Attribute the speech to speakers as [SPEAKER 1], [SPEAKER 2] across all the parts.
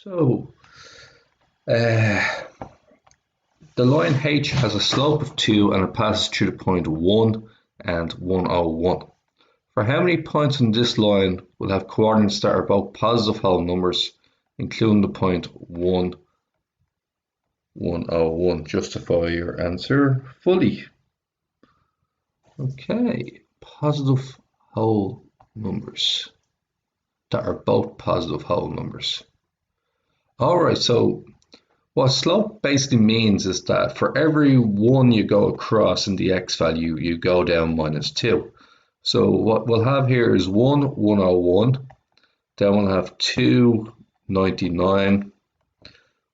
[SPEAKER 1] So the line H has a slope of 2 and it passes through the point 1 and 101. For how many points on this line will have coordinates that are both positive whole numbers, including the point 1, 101? Justify your answer fully. Okay, positive whole numbers that are both positive whole numbers. Alright, so what slope basically means is that for every 1 you go across in the x value, you go down minus 2. So what we'll have here is 1, 101, then we'll have 2, 99,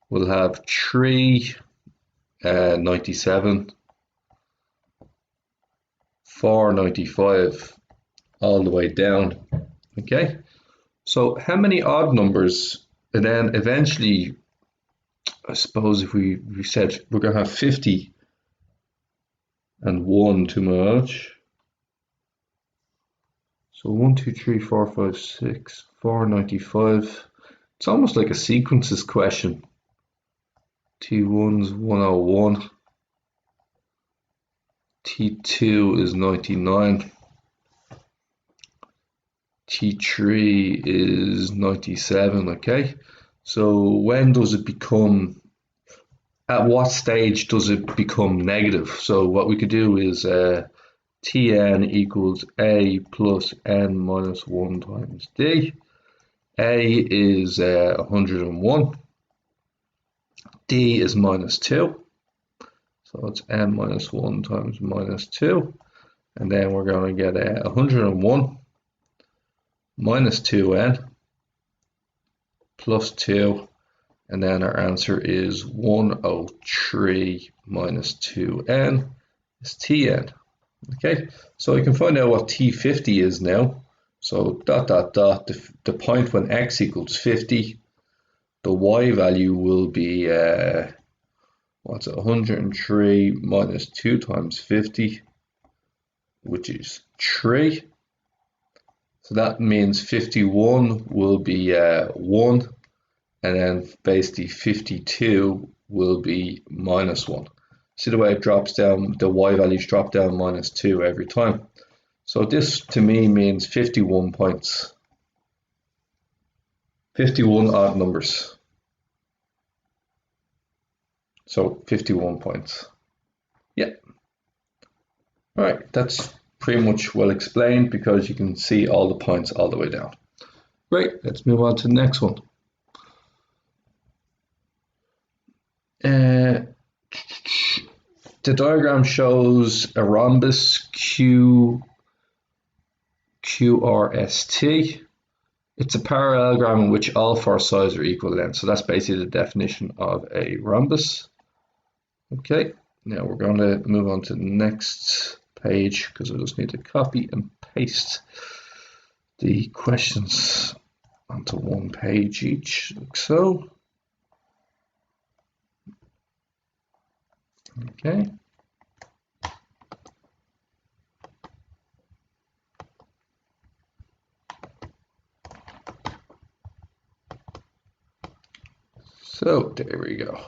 [SPEAKER 1] we'll have 3, 97, 4, 95, all the way down. Okay, so how many odd numbers? And then eventually, I suppose if we said we're going to have 50 and 1 too much. So 1, 2, 3, 4, 5, 6, 495. It's almost like a sequences question. T1's 101. T2 is 99. T3 is 97, okay? So when does it become, at what stage does it become negative? So what we could do is Tn equals A plus n minus 1 times D. A is 101. D is minus 2. So it's n minus 1 times minus 2. And then we're going to get 101 minus 2n plus 2. And then our answer is 103 minus 2n is Tn. Okay, so I can find out what T50 is now. So the point when x equals 50, the y value will be what's it, 103 minus 2 times 50, which is 3. So that means 51 will be 1, and then basically 52 will be minus 1. See the way it drops down, the y values drop down minus 2 every time. So this to me means 51 points. 51 odd numbers. So 51 points. Yeah. Alright, that's pretty much well explained because you can see all the points all the way down. Great, let's move on to the next one. The diagram shows a rhombus QRST. It's a parallelogram in which all 4 sides are equal length. So that's basically the definition of a rhombus. Okay, now we're going to move on to the next page because I just need to copy and paste the questions onto one page each, like so. Okay. So there we go.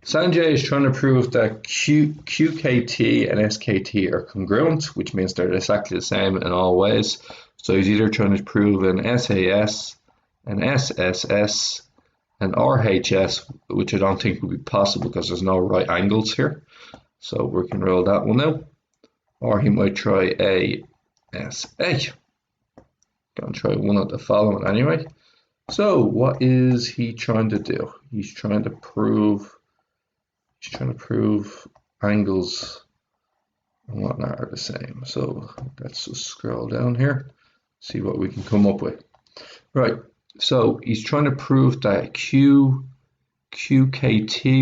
[SPEAKER 1] Sanjay is trying to prove that QKT and SKT are congruent, which means they're exactly the same in all ways. So he's either trying to prove an SAS, an SSS, an RHS, which I don't think would be possible because there's no right angles here. So we can roll that one out. Or he might try ASA. Gonna try one of the following anyway. So what is he trying to do? He's trying to prove angles and whatnot are the same. So let's just scroll down here, see what we can come up with. Right, so he's trying to prove that QKT,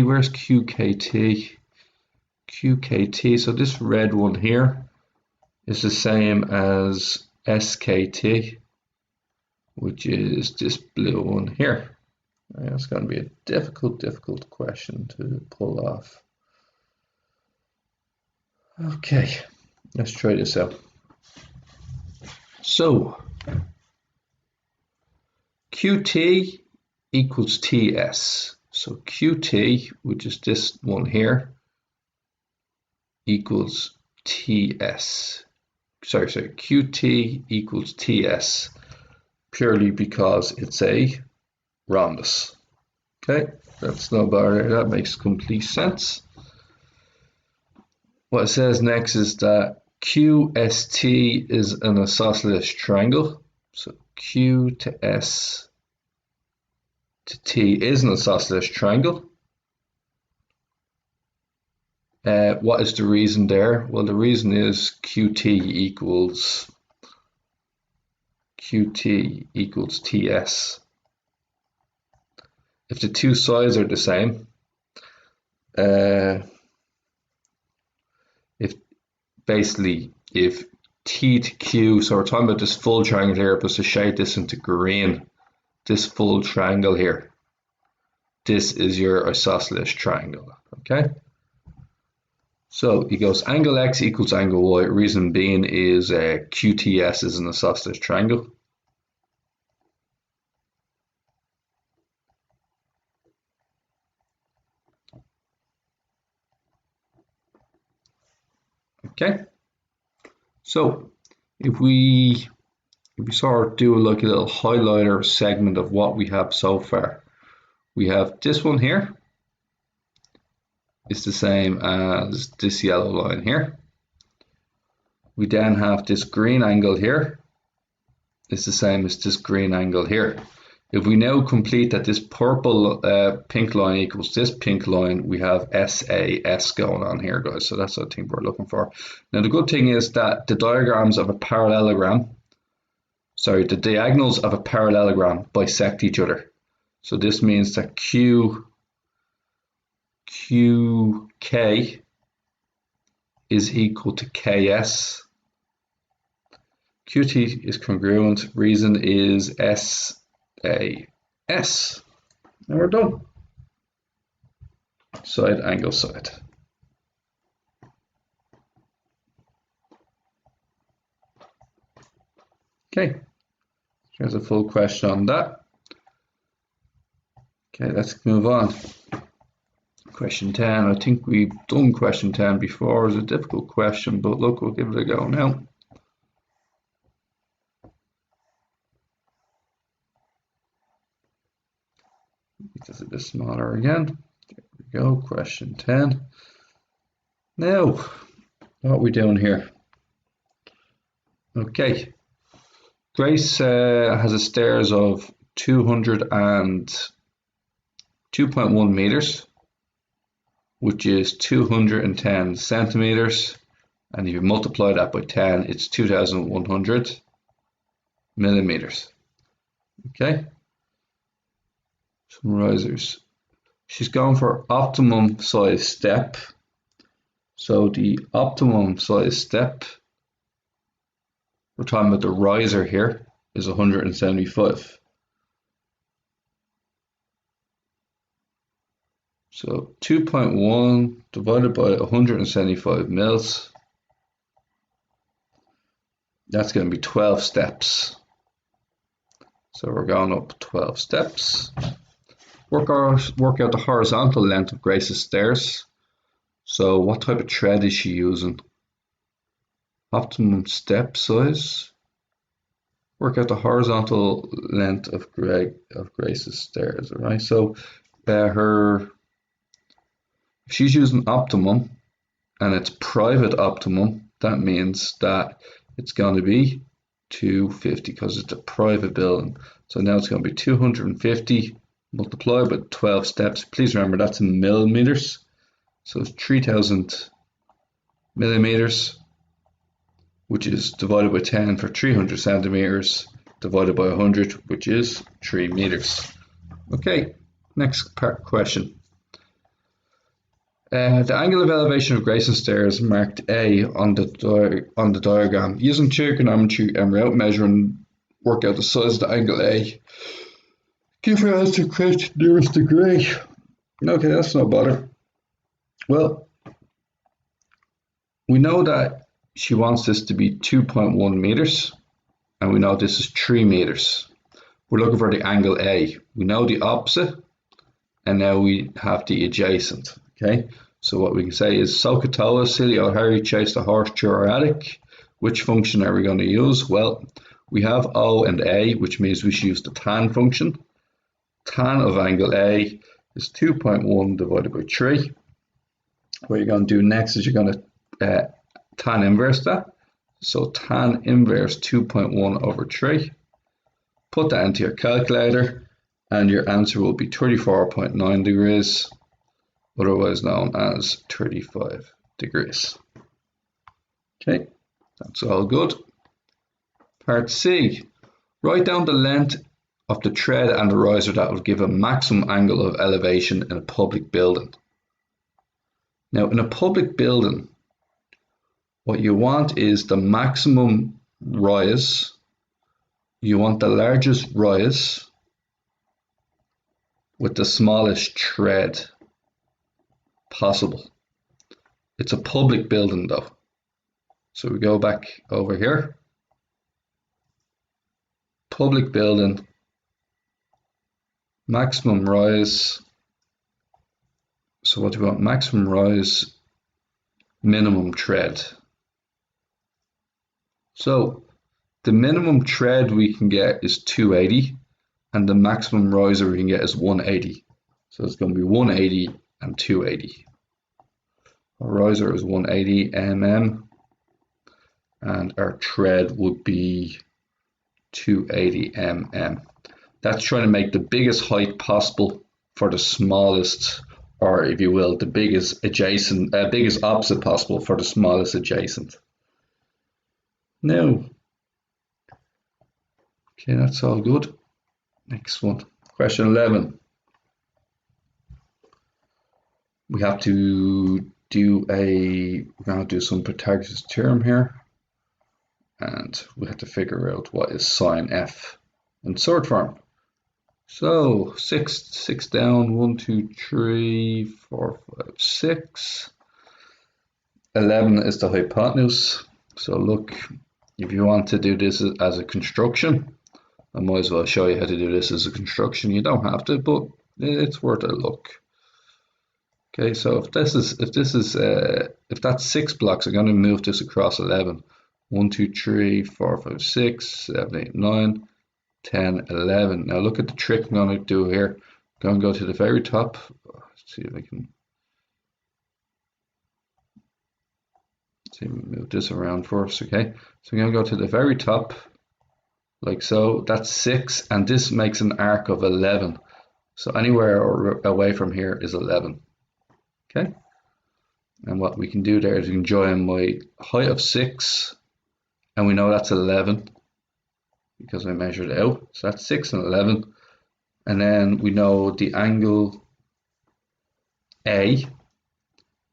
[SPEAKER 1] where's QKT? QKT, so this red one here is the same as SKT, which is this blue one here. It's going to be a difficult question to pull off. Okay, let's try this out. So QT equals TS. So QT, which is this one here, equals TS. Sorry, QT equals TS purely because it's a rhombus. Okay, that's no bother. That makes complete sense. What it says next is that QST is an isosceles triangle. So Q to S to T is an isosceles triangle. What is the reason there? Well, the reason is QT equals TS. If the two sides are the same, if T to Q, so we're talking about this full triangle here, but to shade this into green, this full triangle here, this is your isosceles triangle, okay? So it goes angle X equals angle Y, reason being is QTS is an isosceles triangle. Okay, so if we sort of do like a little highlighter segment of what we have so far, we have this one here. It's the same as this yellow line here. We then have this green angle here. It's the same as this green angle here. If we now complete that this purple pink line equals this pink line, we have SAS going on here, guys. So that's what I think we're looking for. Now the good thing is that the diagrams of a parallelogram, sorry, the diagonals of a parallelogram bisect each other. So this means that QK is equal to KS. QT is congruent. Reason is SAS. And we're done. Side angle side. Okay. Here's a full question on that. Okay, let's move on. Question 10. I think we've done question 10 before. It's a difficult question, but look, we'll give it a go now. Make this a bit smaller again. There we go, question 10. Now, what are we doing here? Okay. Grace has a stairs of 202.1 meters, which is 210 centimeters, and if you multiply that by 10, it's 2,100 millimeters. Okay. Some risers. She's gone for optimum size step. So the optimum size step, we're talking about the riser here, is 175. So 2.1 divided by 175 mils, that's going to be 12 steps. So we're going up 12 steps. Work out the horizontal length of Grace's stairs. So what type of thread is she using? Optimum step size. Work out the horizontal length of Grace's stairs. All right. So if she's using optimum and it's private optimum, that means that it's going to be 250 because it's a private building. So now it's going to be 250 multiplied by 12 steps. Please remember that's in millimeters. So it's 3,000 millimeters, which is divided by 10 for 300 centimeters, divided by 100, which is 3 meters. Okay, next question. The angle of elevation of Grace's stairs marked A on the diagram. Using trigonometry and route measuring, work out the size of the angle A. Give your answer question nearest degree. Okay, that's no bother. Well, we know that she wants this to be 2.1 meters, and we know this is 3 meters. we're looking for the angle A. We know the opposite, and now we have the adjacent. Okay, so what we can say is Sokotoa, silly old Harry chased a horse through our attic. Which function are we going to use? Well, we have O and A, which means we should use the tan function. Tan of angle A is 2.1 divided by 3. What you're going to do next is you're going to tan inverse that. So tan inverse 2.1 over 3. Put that into your calculator and your answer will be 34.9 degrees, otherwise known as 35 degrees. Okay, that's all good. Part C, write down the length of the thread and the riser that will give a maximum angle of elevation in a public building. Now, in a public building, what you want is the maximum rise. You want the largest rise with the smallest thread possible. It's a public building though. So we go back over here. Public building, maximum rise. So what do we want? Maximum rise, minimum thread. So the minimum thread we can get is 280 and the maximum riser we can get is 180. So it's going to be 180 and 280. Our riser is 180 mm and our thread would be 280 mm. That's trying to make the biggest height possible for the smallest, or if you will, the biggest adjacent, biggest opposite possible for the smallest adjacent. Now, okay, that's all good. Next one, question 11. We have to do we're going to do some Pythagoras theorem here, and we have to figure out what is sine f in surd form. So six down, 1, 2, 3, 4, 5, 6. 11 is the hypotenuse. So look, if you want to do this as a construction, I might as well show you how to do this as a construction. You don't have to, but it's worth a look. Okay, so if that's 6 blocks, I'm going to move this across 11. 1, 2, 3, 4, 5, 6, 7, 8, 9, 10, 11. Now look at the trick I'm going to do here. I'm going to go to the very top. Let's see if I can move this around first. Okay, so I'm going to go to the very top, like so. That's 6, and this makes an arc of 11. So anywhere away from here is 11. Okay, and what we can do there is we can join my height of 6, and we know that's 11 because I measured it out. So that's 6 and 11, and then we know the angle A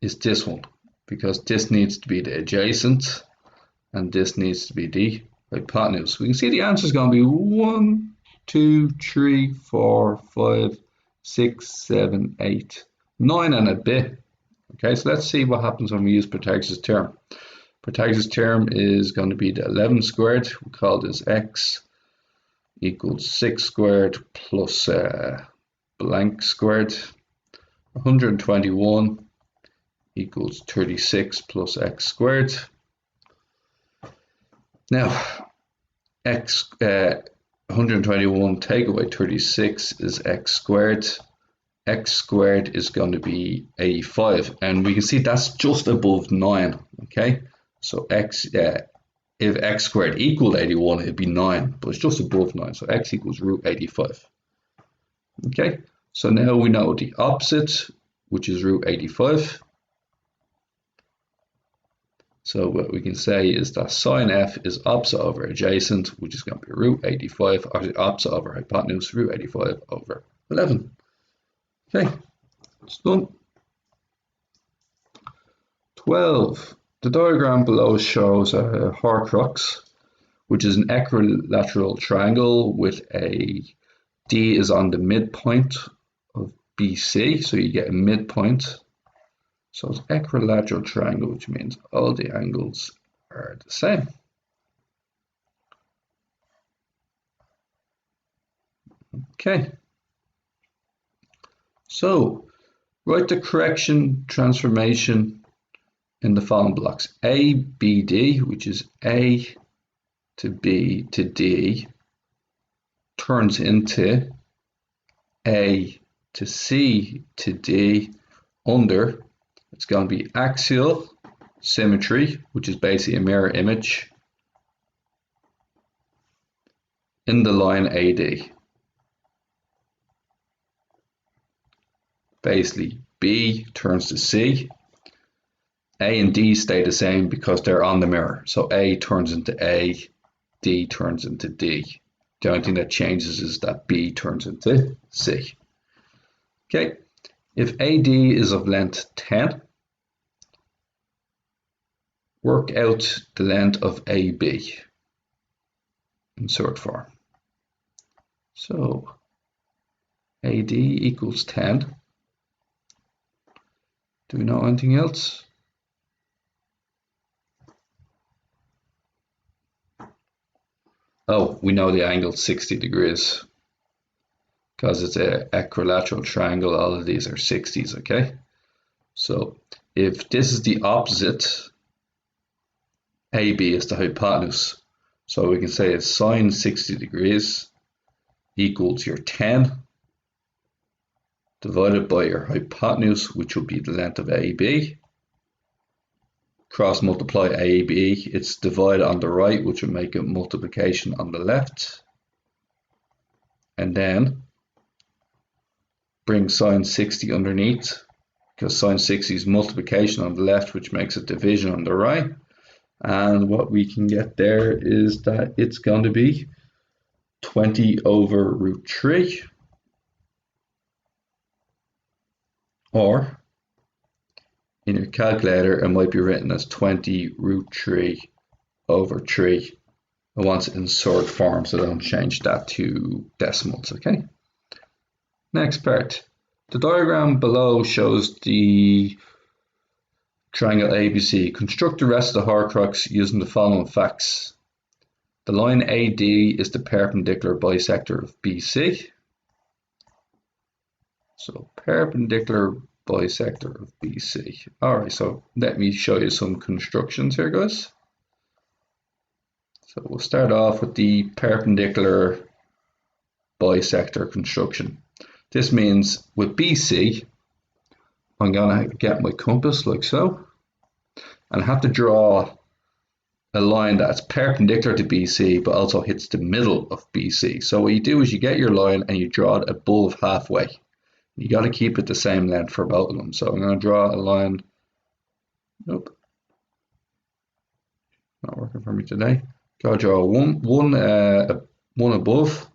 [SPEAKER 1] is this one because this needs to be the adjacent and this needs to be the hypotenuse. We can see the answer is going to be 1, 2, 3, 4, 5, 6, 7, 8, 9 and a bit. Okay, so let's see what happens when we use Pythagoras' theorem. Pythagoras' theorem is going to be the 11 squared. We call this x equals 6 squared plus blank squared. 121 equals 36 plus x squared. Now, 121 take away 36 is x squared. X squared is going to be 85, and we can see that's just above 9. Okay, so if x squared equaled 81, it'd be 9, but it's just above 9, so x equals root 85. Okay, so now we know the opposite, which is root 85. So what we can say is that sine f is opposite over adjacent, which is going to be root 85, or the opposite over hypotenuse, root 85 over 11. Okay, it's done. 12. The diagram below shows a Horcrux, which is an equilateral triangle with a D is on the midpoint of BC, so you get a midpoint. So it's equilateral triangle, which means all the angles are the same. Okay. So write the correction transformation in the following blocks. A, B, D, which is A to B to D, turns into A to C to D under, it's going to be axial symmetry, which is basically a mirror image, in the line AD. Basically, B turns to C. A and D stay the same because they're on the mirror. So A turns into A, D turns into D. The only thing that changes is that B turns into C. Okay, if AD is of length 10, work out the length of AB in sort form. So AD equals 10. Do we know anything else? Oh, we know the angle 60 degrees. Because it's an equilateral triangle, all of these are 60s, okay? So if this is the opposite, AB is the hypotenuse. So we can say it's sine 60 degrees equals your 10 divided by your hypotenuse, which will be the length of AB. Cross multiply AB, it's divide on the right, which will make it multiplication on the left. And then bring sine 60 underneath, because sine 60 is multiplication on the left, which makes it division on the right. And what we can get there is that it's going to be 20 over root 3, or in your calculator it might be written as 20 root 3 over 3. I want it in surd form, so don't change that to decimals, okay? Next part. The diagram below shows the triangle ABC. Construct the rest of the horcrux using the following facts. The line AD is the perpendicular bisector of BC. So perpendicular bisector of BC. Alright, so let me show you some constructions here, guys. So we'll start off with the perpendicular bisector construction. This means with BC, I'm going to get my compass like so, and I have to draw a line that's perpendicular to BC but also hits the middle of BC. So what you do is you get your line and you draw it above halfway. You got to keep it the same length for both of them. So I'm going to draw a line. Nope, not working for me today. Got to draw one above.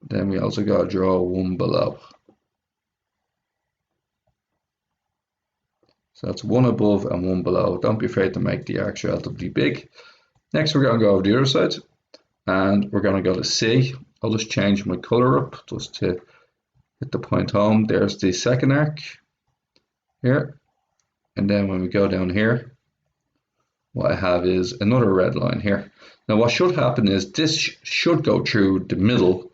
[SPEAKER 1] Then we also got to draw one below. So that's one above and one below. Don't be afraid to make the arcs relatively big. Next, we're going to go over the other side, and we're going to go to C. I'll just change my color up just to hit the point home. There's the second arc here, and then when we go down here, what I have is another red line here. Now what should happen is this should go through the middle.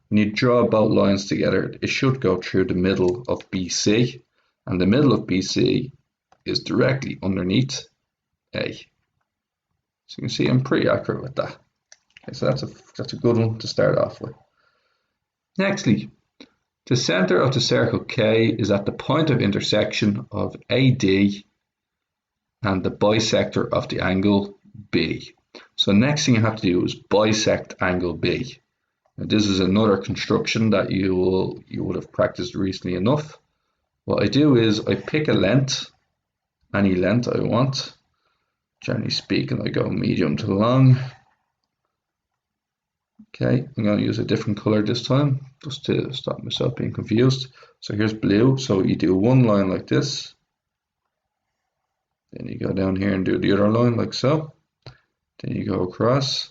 [SPEAKER 1] When you draw both lines together, it should go through the middle of BC, and the middle of BC is directly underneath A. So you can see I'm pretty accurate with that. Okay, so that's a good one to start off with. Nextly, the center of the circle K is at the point of intersection of AD and the bisector of the angle B. So next thing you have to do is bisect angle B. Now this is another construction that you would have practiced recently enough. What I do is I pick a length, any length I want. Generally speaking, I go medium to long. Okay, I'm going to use a different color this time, just to stop myself being confused. So here's blue, so you do one line like this. Then you go down here and do the other line like so. Then you go across.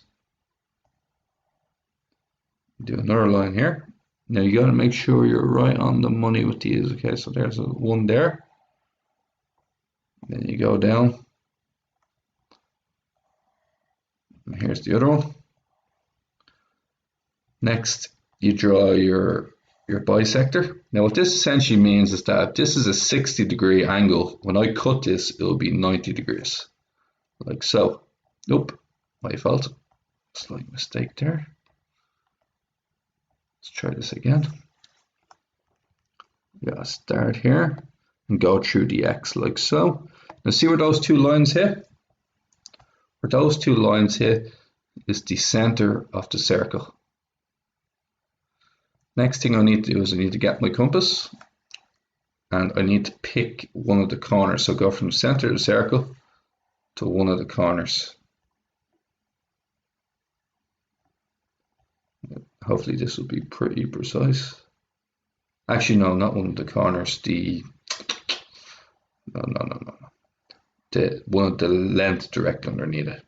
[SPEAKER 1] Do another line here. Now you got to make sure you're right on the money with these. Okay, so there's one there. Then you go down. And here's the other one. Next, you draw your bisector. Now what this essentially means is that if this is a 60-degree angle, when I cut this, it will be 90 degrees. Like so. Nope, my fault. Slight mistake there. Let's try this again. We gotta start here and go through the X like so. Now see where those two lines hit? Where those two lines hit is the center of the circle. Next thing I need to do is I need to get my compass and I need to pick one of the corners. So go from the center of the circle to one of the corners. Hopefully this will be pretty precise. Actually, no, not one of the corners. No. The one of the length direct underneath it.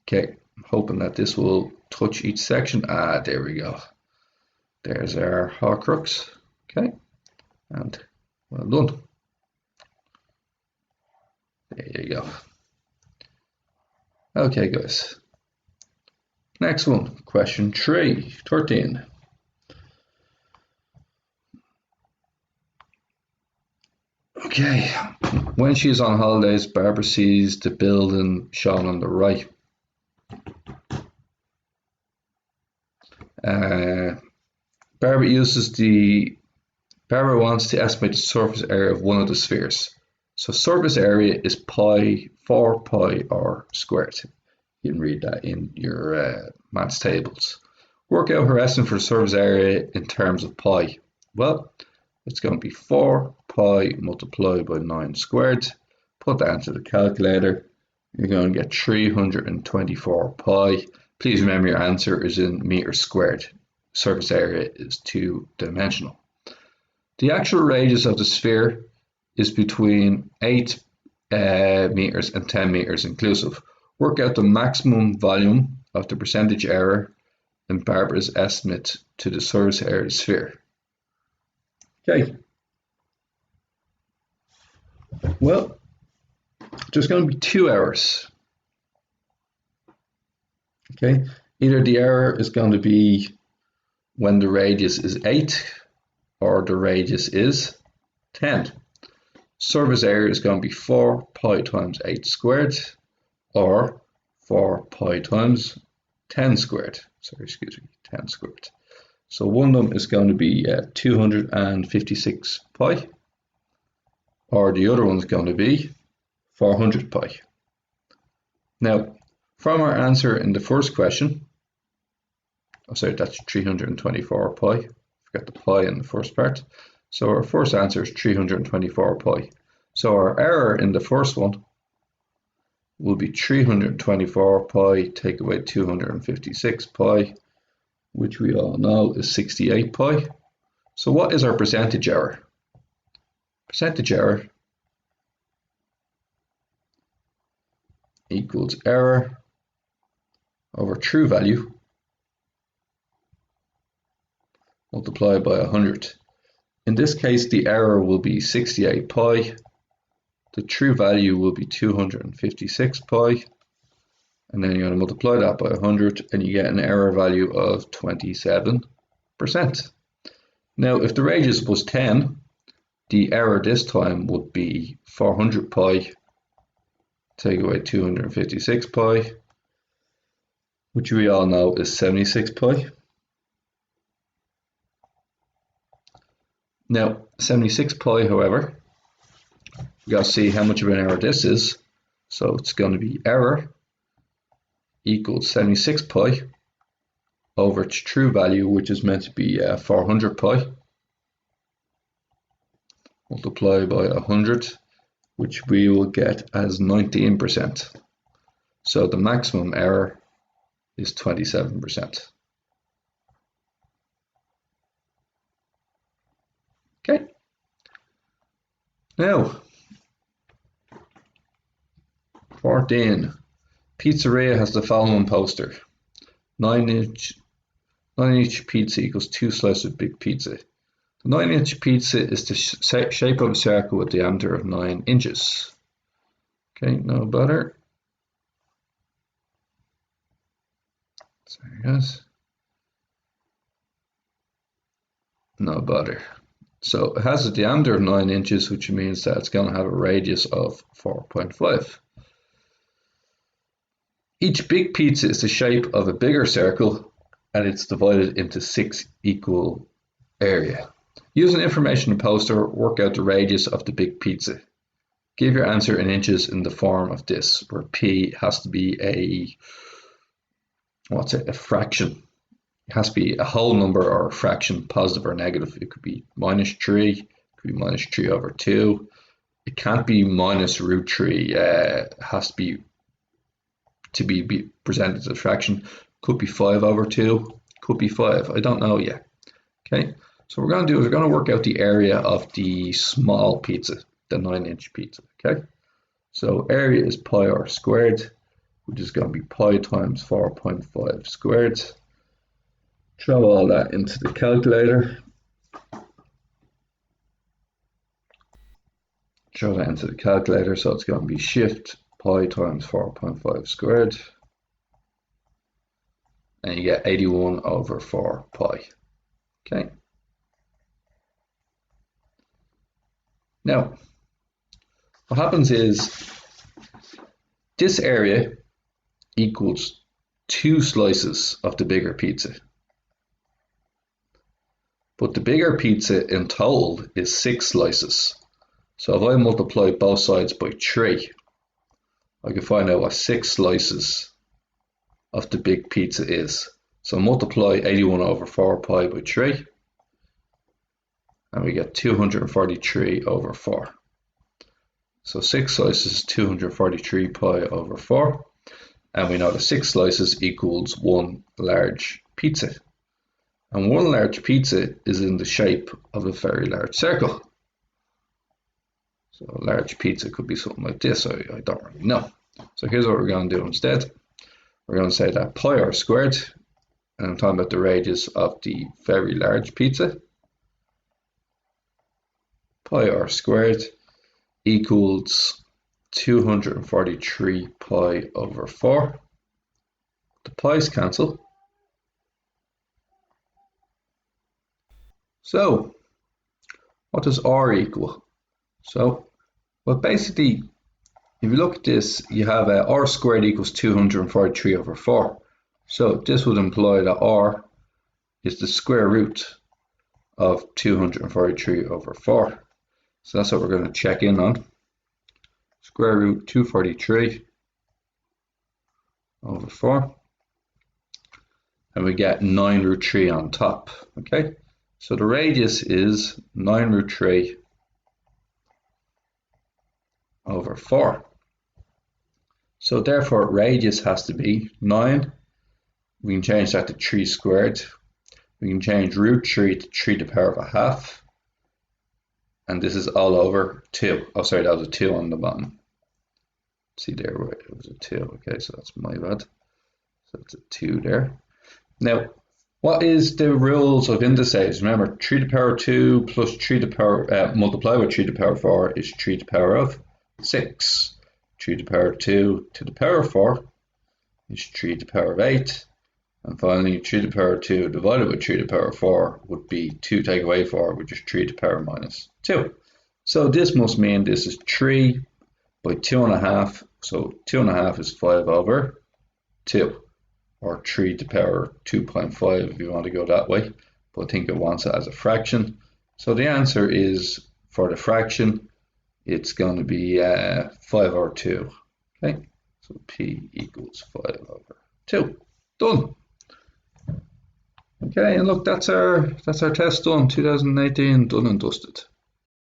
[SPEAKER 1] Okay, I'm hoping that this will touch each section. Ah, there we go. There's our Horcrux. Okay, and well done. There you go. Okay, guys. Next one, question 13. Okay, when she's on holidays, Barbara sees the building shown on the right. Barbara wants to estimate the surface area of one of the spheres. So surface area is pi, 4 pi r squared. You can read that in your maths tables. Work out her estimate for the surface area in terms of pi. Well, it's going to be 4 pi multiplied by 9 squared. Put that into the calculator. You're going to get 324 pi. Please remember your answer is in meters squared. Surface area is 2-dimensional. The actual radius of the sphere is between 8 meters and 10 meters inclusive. Work out the maximum volume of the percentage error in Barbara's estimate to the surface area of the sphere. Okay. Well, there's going to be 2 errors. Okay. Either the error is going to be when the radius is 8 or the radius is 10. Surface area is going to be 4 pi times 8 squared or 4 pi times 10 squared. Sorry, excuse me, 10 squared. So one of them is going to be 256 pi, or the other one is going to be 400 pi. Now, from our answer in the first question, that's 324 pi. Forgot the pi in the first part. So our first answer is 324 pi. So our error in the first one will be 324 pi, take away 256 pi, which we all know is 68 pi. So what is our percentage error? Percentage error equals error over true value multiplied by 100. In this case, the error will be 68 pi. The true value will be 256 pi. And then you're going to multiply that by 100 and you get an error value of 27%. Now, if the radius was 10, the error this time would be 400 pi, take away 256 pi, which we all know is 76 pi. Now, 76 pi, however, we got to see how much of an error this is. So it's going to be error equals 76 pi over its true value, which is meant to be 400 pi, multiplied by 100, which we will get as 19%. So the maximum error is 27%. Okay. Now, 14. Pizzeria has the following poster. 9-inch pizza equals 2 slices of big pizza. The 9-inch pizza is the shape of a circle with a diameter of 9 inches. Okay, no better. So there it goes. No bother. So it has a diameter of 9 inches, which means that it's going to have a radius of 4.5. Each big pizza is the shape of a bigger circle, and it's divided into 6 equal areas. Using information in the poster, work out the radius of the big pizza. Give your answer in inches in the form of this, where p has to be a fraction. It has to be a whole number or a fraction, positive or negative. It could be -3, it could be -3/2. It can't be minus root 3. It has to be presented as a fraction. Could be 5/2, could be 5. I don't know yet. Okay, so what we're going to do is we're going to work out the area of the small pizza, the 9-inch pizza. Okay, so area is pi r squared, which is going to be pi times 4.5 squared. Throw all that into the calculator. So it's going to be shift pi times 4.5 squared. And you get 81/4 pi. Okay. Now, what happens is this area equals 2 slices of the bigger pizza. But the bigger pizza in total is 6 slices. So if I multiply both sides by 3, I can find out what 6 slices of the big pizza is. So multiply 81/4 pi by 3, and we get 243/4. So 6 slices is 243 pi/4, and we know that 6 slices equals 1 large pizza. And 1 large pizza is in the shape of a very large circle. So a large pizza could be something like this, I don't really know. So here's what we're going to do instead. We're going to say that pi r squared, and I'm talking about the radius of the very large pizza, pi r squared equals 243 pi/4. The pi's cancel. So what does r equal? So, well, basically, if you look at this, you have r squared equals 243/4. So this would imply that r is the square root of 243/4. So that's what we're going to check in on. Square root 243/4. And we get 9√3 on top. Okay, so the radius is 9√3/4. So therefore radius has to be 9. We can change that to 3 squared. We can change √3 to 3⁻². And this is all over 2. Oh, sorry, that was a 2 on the bottom. See there, it was a 2. Okay, so that's my bad. So it's a 2 there. Now, what is the rules of indices? Remember, 3⁻² plus multiplied with 3⁻4 is 3⁻6. 3⁻² to the power 4 is 3⁻8. And finally, 3⁻² divided by 3⁻4 would be 2 take away 4, which is 3⁻². So this must mean this is 3 by 2.5. So 2.5 is 5/2, or 3 to the power 2.5 if you want to go that way. But I think it wants it as a fraction. So the answer is, for the fraction, it's going to be 5/2. Okay, so p equals 5/2. Done. Okay, and look, that's our test done. 2018, done and dusted.